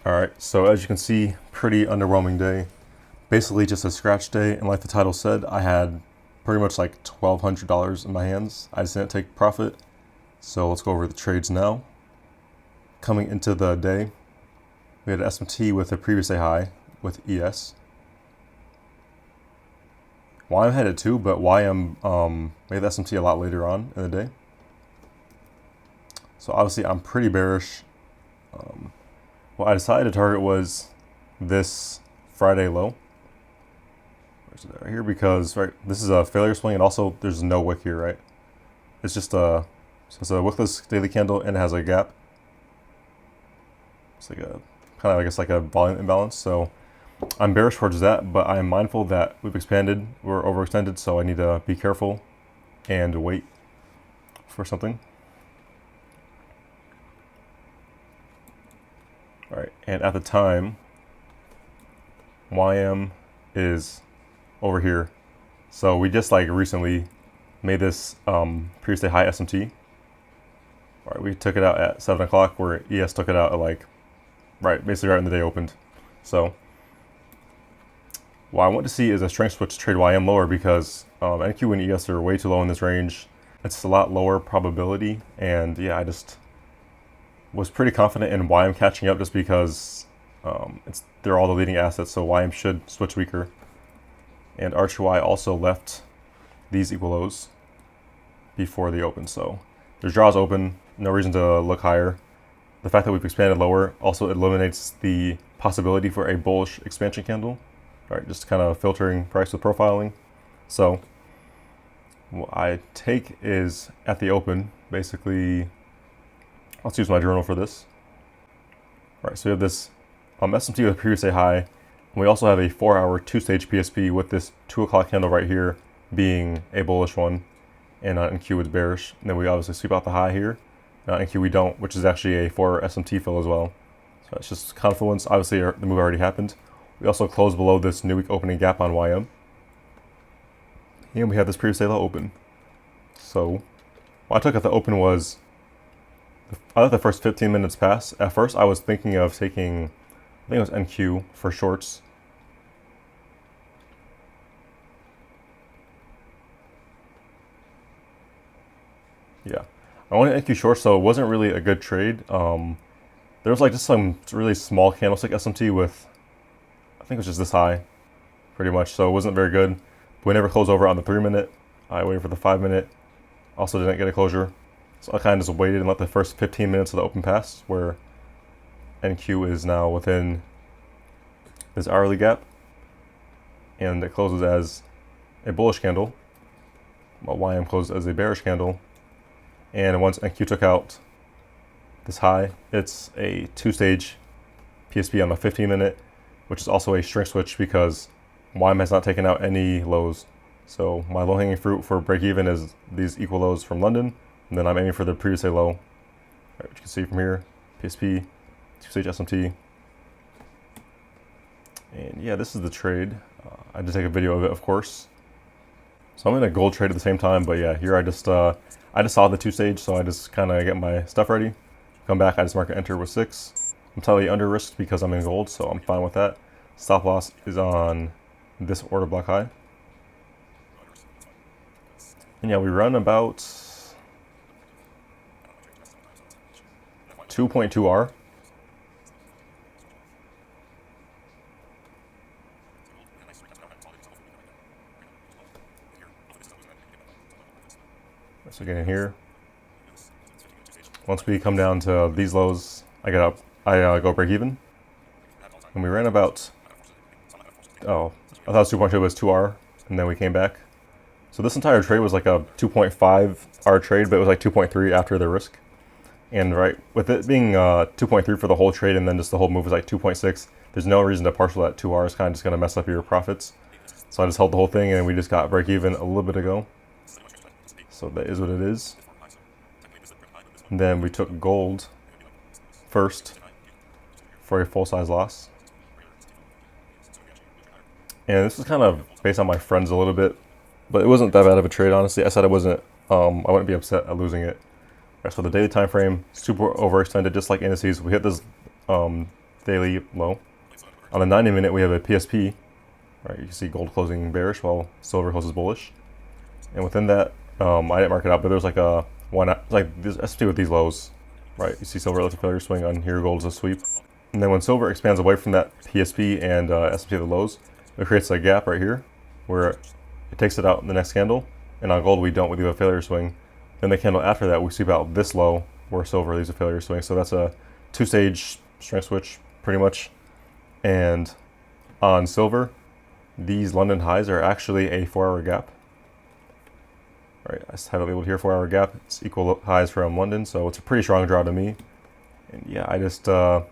Alright, so as you can see, pretty underwhelming day. Basically just a scratch day, and like the title said, I had pretty much like $1,200 in my hands. I just didn't take profit. So let's go over the trades now. Coming into the day, we had an SMT with a previous day high with ES. YM had it too, but YM made the SMT a lot later on in the day. So obviously I'm pretty bearish. What I decided to target was this Friday low. Where's it right here? Because this is a failure swing, and also there's no wick here, right? It's just so it's a wickless daily candle, and it has a gap. It's like a kind of, I guess, like a volume imbalance. So I'm bearish towards that, but I'm mindful that we've expanded, we're overextended, so I need to be careful and wait for something. All right, and at the time, YM is over here. So we just like recently made this previous day high SMT. All right, we took it out at 7 o'clock, where ES took it out at like, basically right when the day opened. So what I want to see is a strength switch trade YM lower, because NQ and ES are way too low in this range. It's a lot lower probability, and yeah, I just was pretty confident in YM catching up, just because they're all the leading assets, so YM should switch weaker. And RQY also left these equal lows before the open, so there's draws open, no reason to look higher. The fact that we've expanded lower also eliminates the possibility for a bullish expansion candle. All right, just kind of filtering price with profiling. So what I take is at the open, basically. Let's use my journal for this. All right, so we have this SMT with a previous day high, and we also have a 4-hour 2-stage PSP with this 2 o'clock candle right here being a bullish one, and NQ is bearish. And then we obviously sweep out the high here. NQ we don't, which is actually a 4-hour SMT fill as well. So it's just confluence. Obviously the move already happened. We also closed below this new week opening gap on YM. And we have this previous day low open. So what I took at the open was, I let the first 15 minutes pass. At first, I was thinking of taking, I think it was NQ for shorts. Yeah, I wanted NQ shorts, so it wasn't really a good trade. There was like just some really small candlestick SMT with, I think it was just this high, pretty much. So it wasn't very good. But we never closed over on the 3-minute. I waited for the 5-minute. Also didn't get a closure. So I kind of just waited and let the first 15 minutes of the open pass, where NQ is now within this hourly gap, and it closes as a bullish candle, while YM closed as a bearish candle. And once NQ took out this high, it's a 2-stage PSP on the 15-minute, which is also a strength switch because YM has not taken out any lows. So my low-hanging fruit for break-even is these equal lows from London. And then I'm aiming for the previous day low. Right, which you can see from here, PSP, 2-stage SMT. And yeah, this is the trade. I did take a video of it, of course. So I'm in a gold trade at the same time, but yeah, here I just saw the 2-stage, so I just kind of get my stuff ready. Come back, I just mark an enter with 6. I'm totally under risked because I'm in gold, so I'm fine with that. Stop loss is on this order block high. And yeah, we run about 2.2R. So getting here. Once we come down to these lows, I go break even. And we ran about, I thought it was 2.2, but it was 2R, and then we came back. So this entire trade was like a 2.5R trade, but it was like 2.3 after the risk. And right, with it being 2.3 for the whole trade, and then just the whole move was like 2.6, there's no reason to partial that 2R. It's kind of just going to mess up your profits. So I just held the whole thing, and we just got break even a little bit ago. So that is what it is. And then we took gold first for a full-size loss. And this is kind of based on my friends a little bit, but it wasn't that bad of a trade, honestly. I said I wouldn't be upset at losing it. Right, so the daily time frame, super overextended, just like indices. We hit this daily low. On the 90-minute, we have a PSP. Right, you can see gold closing bearish while silver closes bullish. And within that, I didn't mark it out, but there's like a one, like this S&P with these lows. Right, you see silver lets a failure swing on here, gold is a sweep. And then when silver expands away from that PSP and S&P at the lows, it creates a gap right here where it takes it out in the next candle. And on gold, we don't, we do a failure swing. Then the candle after that, we sweep out this low where silver leaves a failure swing. So that's a two-stage strength switch pretty much. And on silver, these London highs are actually a 4-hour gap. Right, I have it labeled here, 4-hour gap. It's equal highs from London, so it's a pretty strong draw to me. And yeah, I just so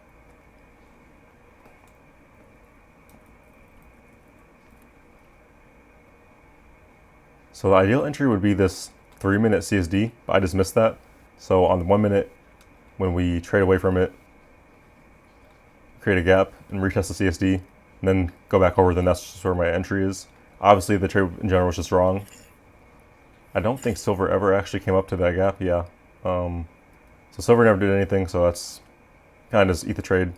the ideal entry would be this 3-minute CSD, but I just missed that. So on the 1 minute, when we trade away from it, create a gap and retest the CSD, and then go back over, then that's just where my entry is. Obviously, the trade in general was just wrong. I don't think silver ever actually came up to that gap, yeah. So silver never did anything, so that's kind of just eat the trade.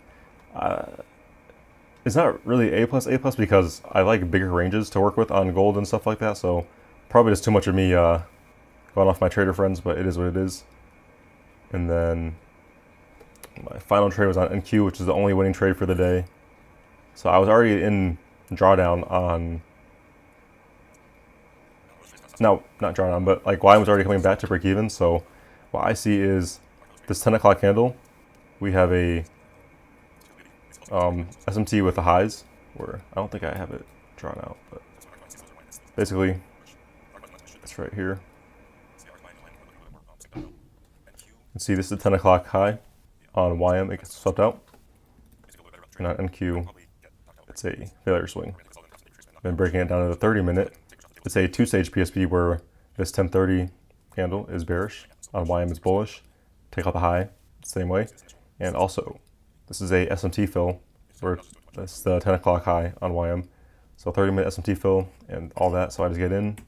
It's not really A plus because I like bigger ranges to work with on gold and stuff like that, so probably just too much of me going off my trader friends, but it is what it is. And then my final trade was on NQ, which is the only winning trade for the day. So I was already in drawdown on, no, not drawdown, but like YM was already coming back to break even. So what I see is this 10 o'clock candle, we have a SMT with the highs, where I don't think I have it drawn out, but basically it's right here. You can see this is the 10 o'clock high. On YM, it gets swept out. And on NQ, it's a failure swing. Then breaking it down to the 30-minute, it's a two-stage PSP where this 1030 candle is bearish. On YM, it's bullish. Take out the high, same way. And also, this is a SMT fill where that's the 10 o'clock high on YM. So 30-minute SMT fill and all that, so I just get in.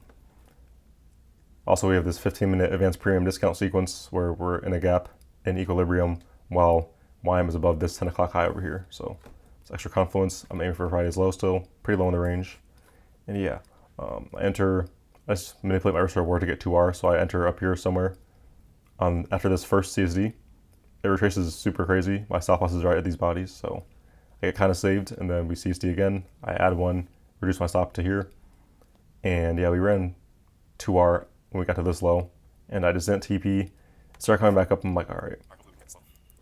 Also, we have this 15-minute advanced premium discount sequence where we're in a gap in equilibrium while YM is above this 10 o'clock high over here. So it's extra confluence. I'm aiming for Friday's low still, pretty low in the range. And yeah, I just manipulate my risk reward to get 2R, so I enter up here somewhere. After this first CSD, it retraces super crazy. My stop loss is right at these bodies, so I get kind of saved, and then we CSD again. I add one, reduce my stop to here. And yeah, we ran 2R when we got to this low, and I just didn't TP. Started coming back up, I'm like, all right.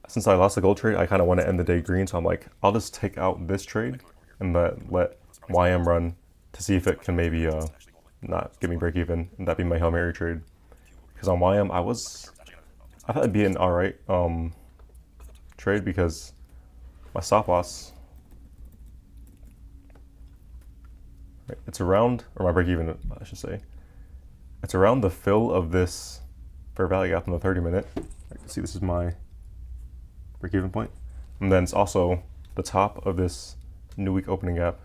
Since I lost the gold trade, I kind of want to end the day green, so I'm like, I'll just take out this trade and let YM run to see if it can maybe not get me break even, and that be my Hail Mary trade. Because on YM, I thought it'd be an alright trade because my stop loss, right, it's around, or my break even, I should say, it's around the fill of this fair value gap in the 30-minute. You can see this is my break-even point. And then it's also the top of this new week opening gap.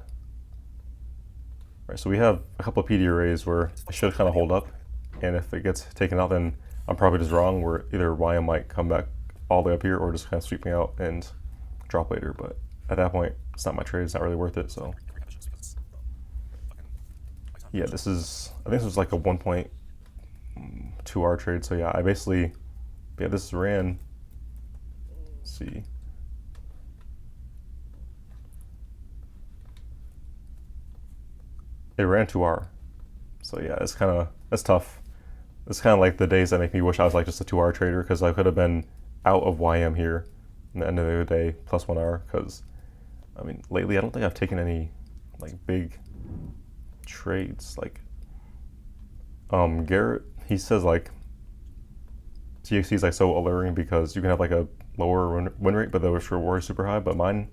Right, so we have a couple of PD arrays where it should kind of hold up. And if it gets taken out, then I'm probably just wrong, where either YM might come back all the way up here or just kind of sweep me out and drop later. But at that point, it's not my trade. It's not really worth it. So yeah, I think this was like a 1.2R trade. So yeah, this ran, let's see. It ran 2R. So yeah, that's tough. It's kind of like the days that make me wish I was like just a 2R trader, because I could have been out of YM here in the end of the day plus 1R, because I mean, lately I don't think I've taken any like big trades. Like Garrett, he says like TXT is like so alluring because you can have like a lower win rate, but the risk reward is super high. But mine,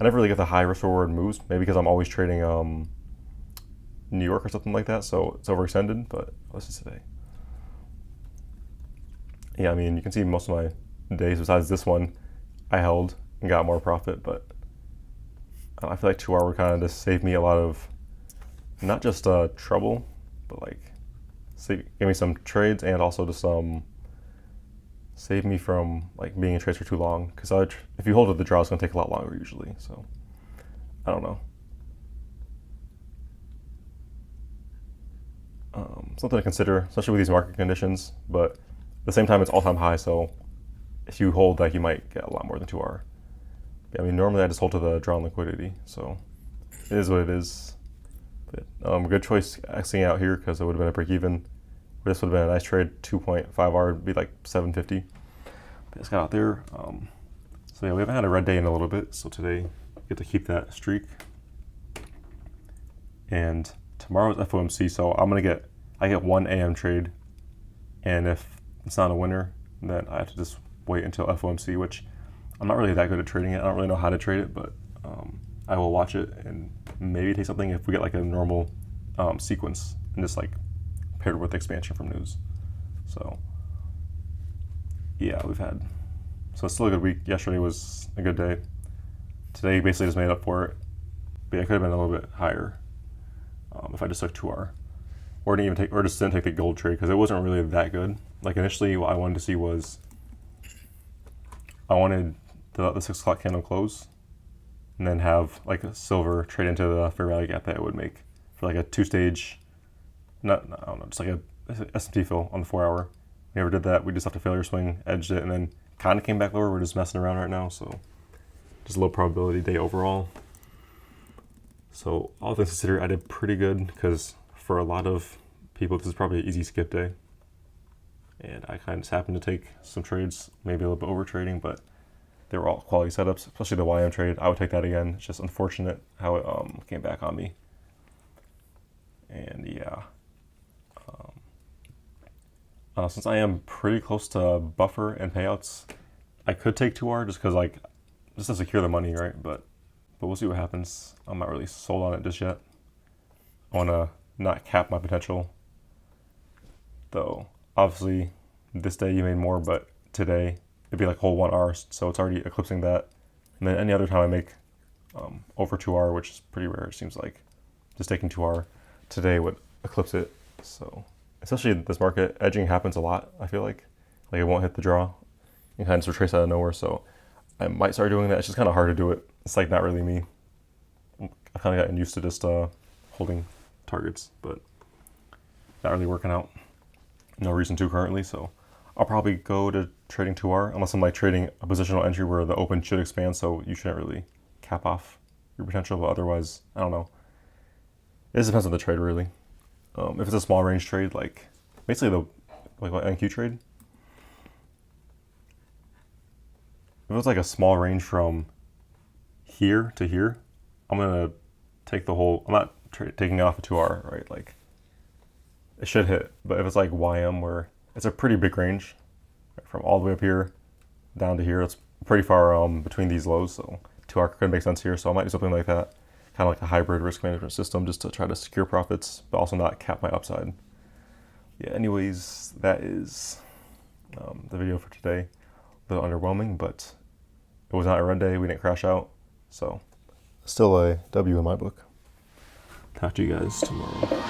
I never really get the high risk reward moves, maybe because I'm always trading New York or something like that, so it's overextended. But let's just today. Yeah, I mean, you can see most of my days besides this one, I held and got more profit, but I feel like 2R would kind of just save me a lot of, not just trouble, but like give me some trades and also just save me from like being in trades for too long. Because if you hold it, the draw is going to take a lot longer usually. So I don't know. Something to consider, especially with these market conditions. But at the same time, it's all-time high. So if you hold, like, you might get a lot more than 2R. I mean, normally I just hold to the drawn liquidity. So it is what it is. But, good choice exiting out here because it would have been a break even. This would have been a nice trade. 2.5R would be like 750. But it's got out there. So yeah, we haven't had a red day in a little bit. So today we get to keep that streak. And tomorrow's FOMC. So I get 1 a.m. trade. And if it's not a winner, then I have to just wait until FOMC, which I'm not really that good at trading it. I don't really know how to trade it, but I will watch it and maybe take something if we get like a normal sequence and just like paired with expansion from news. So yeah, so it's still a good week. Yesterday was a good day. Today basically just made up for it. But yeah, it could have been a little bit higher if I just took 2R. Or just didn't take the gold trade because it wasn't really that good. Like initially what I wanted to see was I wanted to let the 6 o'clock candle close and then have like a silver trade into the fair value gap that it would make for like a 2-stage, I don't know, just like a S&P fill on the 4-hour. We never did that. We just left a failure swing, edged it, and then kind of came back lower. We're just messing around right now, so just a low probability day overall. So all things considered, I did pretty good because for a lot of people, this is probably an easy skip day. And I kind of just happened to take some trades, maybe a little bit over trading, but they were all quality setups, especially the YM trade. I would take that again. It's just unfortunate how it came back on me. And yeah, since I am pretty close to buffer and payouts, I could take 2R just because just to secure the money, right? But we'll see what happens. I'm not really sold on it just yet. I want to not cap my potential, though. Obviously, this day you made more, but today it'd be like whole 1R, so it's already eclipsing that. And then any other time I make over 2R, which is pretty rare, it seems like, just taking 2R today would eclipse it. So, especially in this market, edging happens a lot, I feel like. Like it won't hit the draw. You kind of just retrace out of nowhere, so I might start doing that. It's just kind of hard to do it. It's like not really me. I've kind of gotten used to just holding targets, but not really working out. No reason to currently, so I'll probably go to trading 2R unless I'm like trading a positional entry where the open should expand, so you shouldn't really cap off your potential, but otherwise, I don't know. It just depends on the trade, really. If it's a small range trade, like basically like NQ trade, if it's like a small range from here to here, I'm gonna take the whole. I'm not taking off a 2R, right? Like it should hit, but if it's like YM where it's a pretty big range, right, from all the way up here down to here, it's pretty far between these lows, so 2R could make sense here. So I might do something like that, kind of like a hybrid risk management system, just to try to secure profits, but also not cap my upside. Yeah. Anyways, that is the video for today. A little underwhelming, but it was not a red day. We didn't crash out, so still a W in my book. Talk to you guys tomorrow.